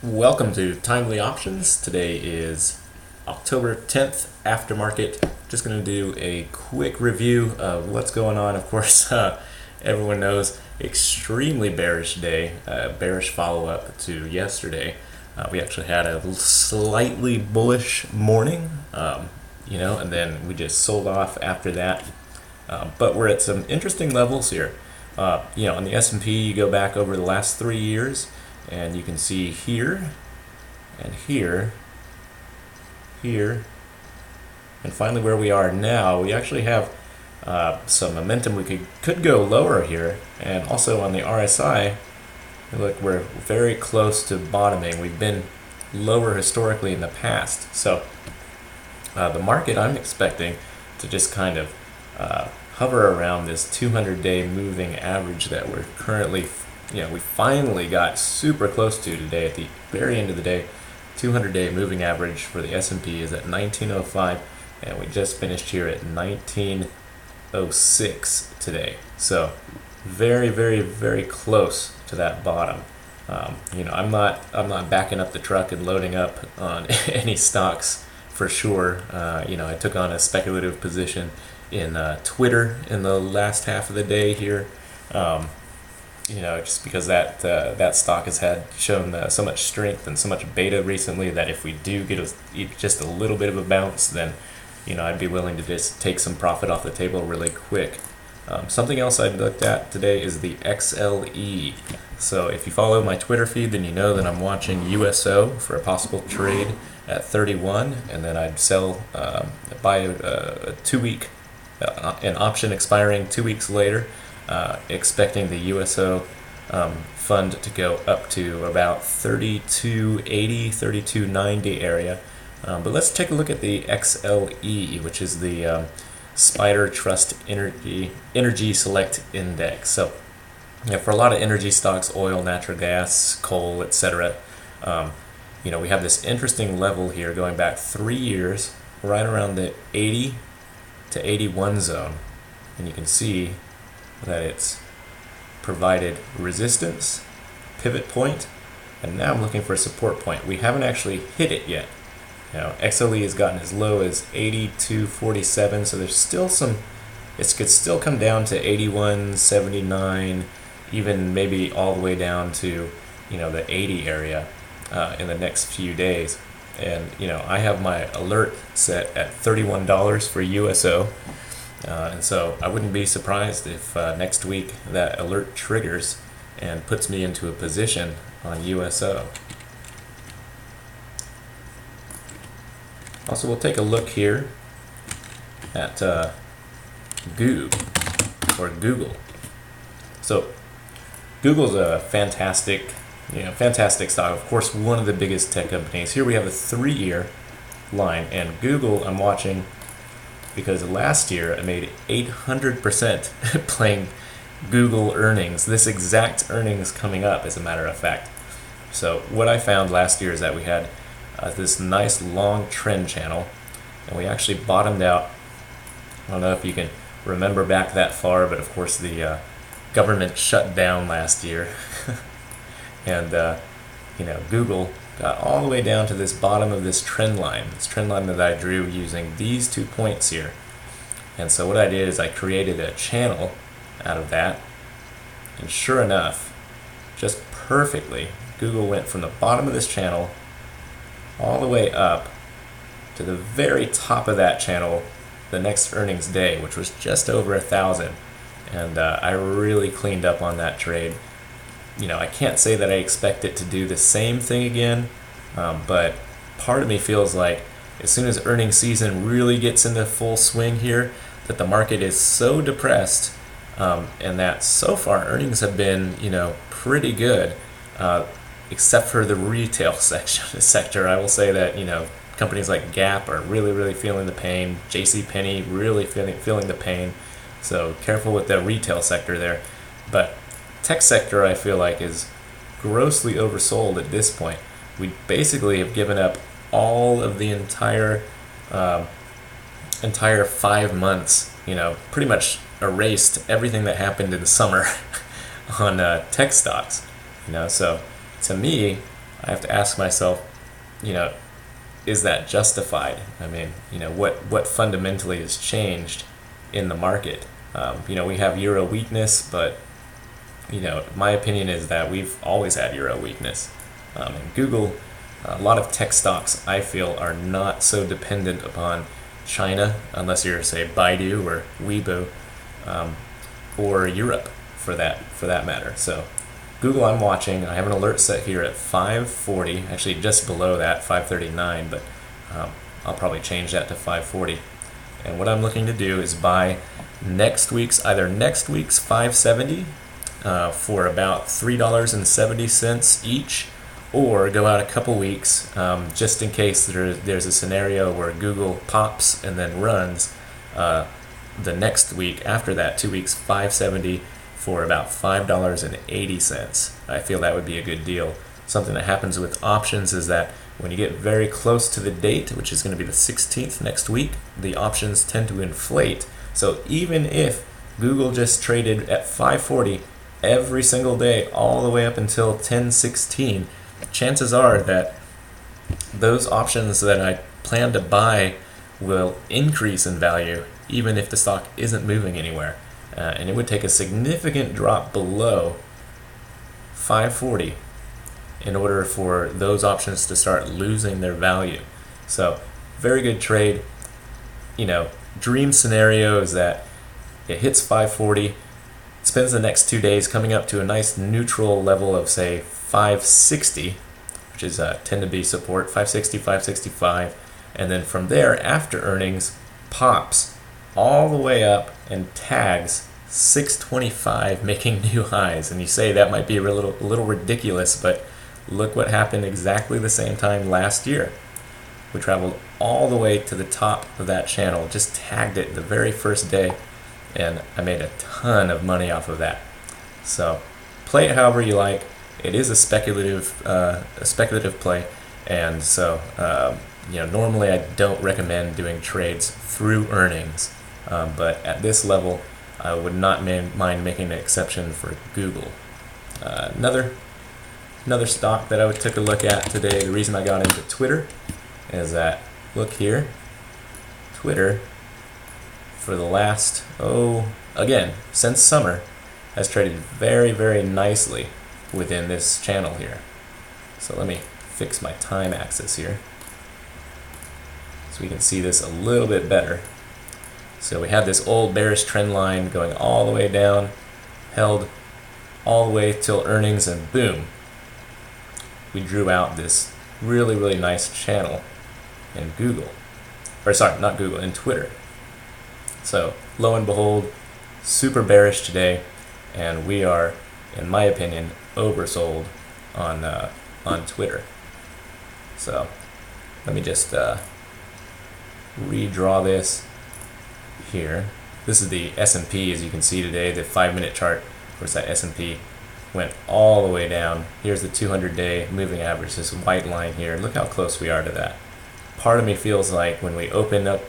Welcome to Timely Options. Today is October 10th, aftermarket. Just going to do a quick review of what's going on. Of course, everyone knows extremely bearish day, bearish follow-up to yesterday. We actually had a slightly bullish morning, and then we just sold off after that. But we're at some interesting levels here. On the S&P, you go back over the last 3 years, and you can see here, and here, and finally where we are now. We actually have some momentum. We could go lower here, and also on the RSI, look, we're very close to bottoming. We've been lower historically in the past. So the market, I'm expecting to just kind of hover around this 200-day moving average that we're currently, we finally got super close to today. At the very end of the day, 200-day moving average for the S&P is at 1905, and we just finished here at 1906 today. So very, very, very close to that bottom. I'm not backing up the truck and loading up on any stocks for sure. I took on a speculative position in Twitter in the last half of the day here. Just because that stock has shown so much strength and so much beta recently that if we do get just a little bit of a bounce, then I'd be willing to just take some profit off the table really quick. Something else I looked at today is the XLE. So if you follow my Twitter feed, then you know that I'm watching USO for a possible trade at 31, and then I'd buy a 2-week an option expiring 2 weeks later. Expecting the USO fund to go up to about 3280, 3290 area. But let's take a look at the XLE, which is the Spider Trust Energy Select Index. So, for a lot of energy stocks, oil, natural gas, coal, etc., we have this interesting level here going back 3 years, right around the 80 to 81 zone, and you can see that it's provided resistance, pivot point, and now I'm looking for a support point. We haven't actually hit it yet. XLE has gotten as low as 82.47, so there's still it could still come down to 81.79, even maybe all the way down to the 80 area in the next few days. And I have my alert set at $31 for USO. And so I wouldn't be surprised if next week that alert triggers and puts me into a position on USO. Also, we'll take a look here at GOOG, or Google. So Google's a fantastic stock. Of course, one of the biggest tech companies. Here we have a 3-year line, and Google I'm watching because last year I made 800% playing Google earnings, this exact earnings coming up, as a matter of fact. So what I found last year is that we had this nice long trend channel, and we actually bottomed out. I don't know if you can remember back that far, but of course the government shut down last year. And Google got all the way down to this bottom of this trend line that I drew using these 2 points here. And so what I did is I created a channel out of that, and sure enough, just perfectly, Google went from the bottom of this channel all the way up to the very top of that channel the next earnings day, which was just over 1,000. And I really cleaned up on that trade. I can't say that I expect it to do the same thing again, but part of me feels like as soon as earnings season really gets into full swing here, that the market is so depressed, and that so far earnings have been, pretty good, except for the retail sector. I will say that, companies like Gap are really, really feeling the pain. JCPenney really feeling the pain. So careful with the retail sector there. But tech sector, I feel like, is grossly oversold at this point. We basically have given up all of the entire 5 months, pretty much erased everything that happened in the summer on tech stocks. So to me, I have to ask myself, you know, is that justified? I mean, you know, what fundamentally has changed in the market? You know, we have euro weakness, but you know, my opinion is that we've always had euro weakness. And Google, a lot of tech stocks I feel are not so dependent upon China, unless you're say Baidu or Weibo, or Europe for that matter. So Google I'm watching. I have an alert set here at 540, actually just below that, 539, but I'll probably change that to 540. And what I'm looking to do is buy either next week's 570 for about $3.70 each, or go out a couple weeks just in case there's a scenario where Google pops and then runs the next week after that, 2 weeks, 570 for about $5.80. I feel that would be a good deal. Something that happens with options is that when you get very close to the date, which is going to be the 16th next week, the options tend to inflate. So even if Google just traded at 540 every single day all the way up until 10/16, chances are that those options that I plan to buy will increase in value even if the stock isn't moving anywhere. And it would take a significant drop below 540 in order for those options to start losing their value. So very good trade. You know, dream scenario is that it hits 540, spends the next 2 days coming up to a nice neutral level of say 560, which is tend to be support, 560, 565, and then from there after earnings pops all the way up and tags 625, making new highs. And you say that might be a little ridiculous, but look what happened exactly the same time last year. We traveled all the way to the top of that channel, just tagged it the very first day, and I made a ton of money off of that. So play it however you like. It is a speculative play, and so you know, normally I don't recommend doing trades through earnings, but at this level, I would not mind making an exception for Google. Another stock that I took a look at today. The reason I got into Twitter is that, look here, Twitter for the last, again, since summer, has traded very, very nicely within this channel here. So let me fix my time axis here so we can see this a little bit better. So we had this old bearish trend line going all the way down, held all the way till earnings, and boom, we drew out this really, really nice channel in Google, or sorry, not Google, in Twitter. So lo and behold, super bearish today, and we are, in my opinion, oversold on Twitter. So let me just redraw this here. This is the S&P, as you can see today, the 5-minute chart. Of course, that S&P went all the way down. Here's the 200-day moving average, this white line here. Look how close we are to that. Part of me feels like when we open up,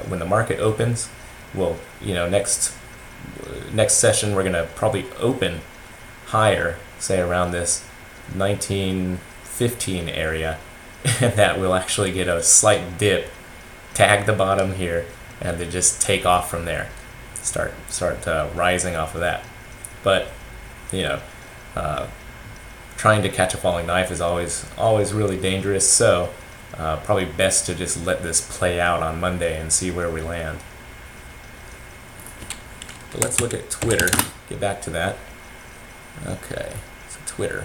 when the market opens, well, you know, next session we're gonna probably open higher, say around this 1915 area, and that we'll actually get a slight dip, tag the bottom here, and then just take off from there, start rising off of that. But you know, trying to catch a falling knife is always really dangerous. So probably best to just let this play out on Monday and see where we land. But let's look at Twitter. Get back to that. Okay, so Twitter.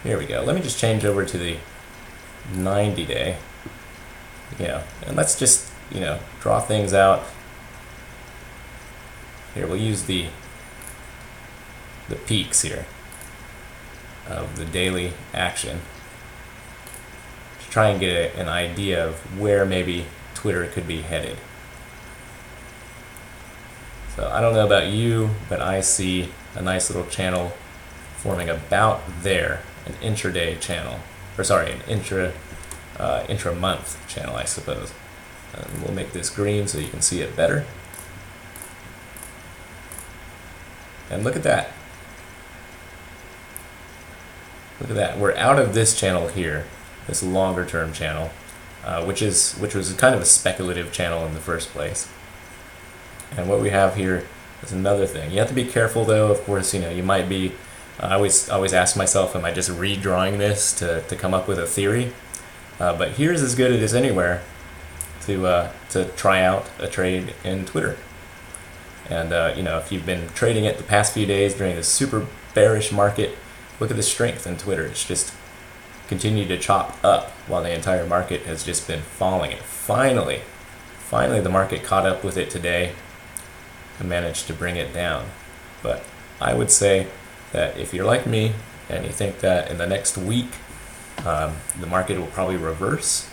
Here we go. Let me just change over to the 90-day. Yeah, and let's just, you know, draw things out. Here, we'll use the peaks here of the daily action to try and get an idea of where maybe Twitter could be headed. So I don't know about you, but I see a nice little channel forming about there, an intraday channel, or sorry, an intra-month channel, I suppose. And we'll make this green so you can see it better. And look at that. Look at that. We're out of this channel here, this longer term channel, which was kind of a speculative channel in the first place. And what we have here is another thing. You have to be careful though. Of course, you might be. I always ask myself, am I just redrawing this to come up with a theory? But here's as good as anywhere to try out a trade in Twitter. And if you've been trading it the past few days during this super bearish market, look at the strength in Twitter. It's just continued to chop up while the entire market has just been falling. And finally the market caught up with it today and managed to bring it down. But I would say that if you're like me and you think that in the next week the market will probably reverse,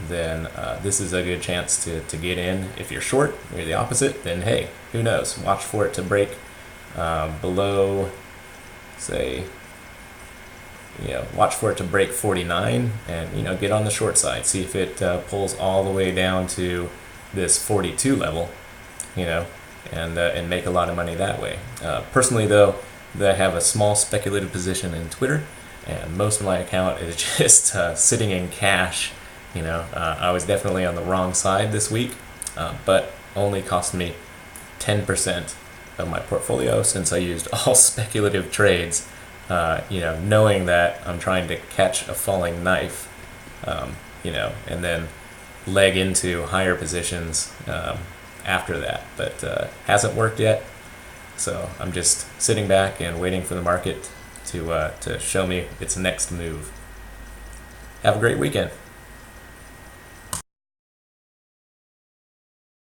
then this is a good chance to get in. If you're short, you're the opposite, then hey, who knows? Watch for it to break below, say, watch for it to break 49 and, get on the short side. See if it pulls all the way down to this 42 level, and make a lot of money that way. Personally, though, I have a small speculative position in Twitter, and most of my account is just sitting in cash. I was definitely on the wrong side this week, but only cost me 10% of my portfolio since I used all speculative trades, knowing that I'm trying to catch a falling knife, and then leg into higher positions after that. But hasn't worked yet, so I'm just sitting back and waiting for the market to show me its next move. Have a great weekend.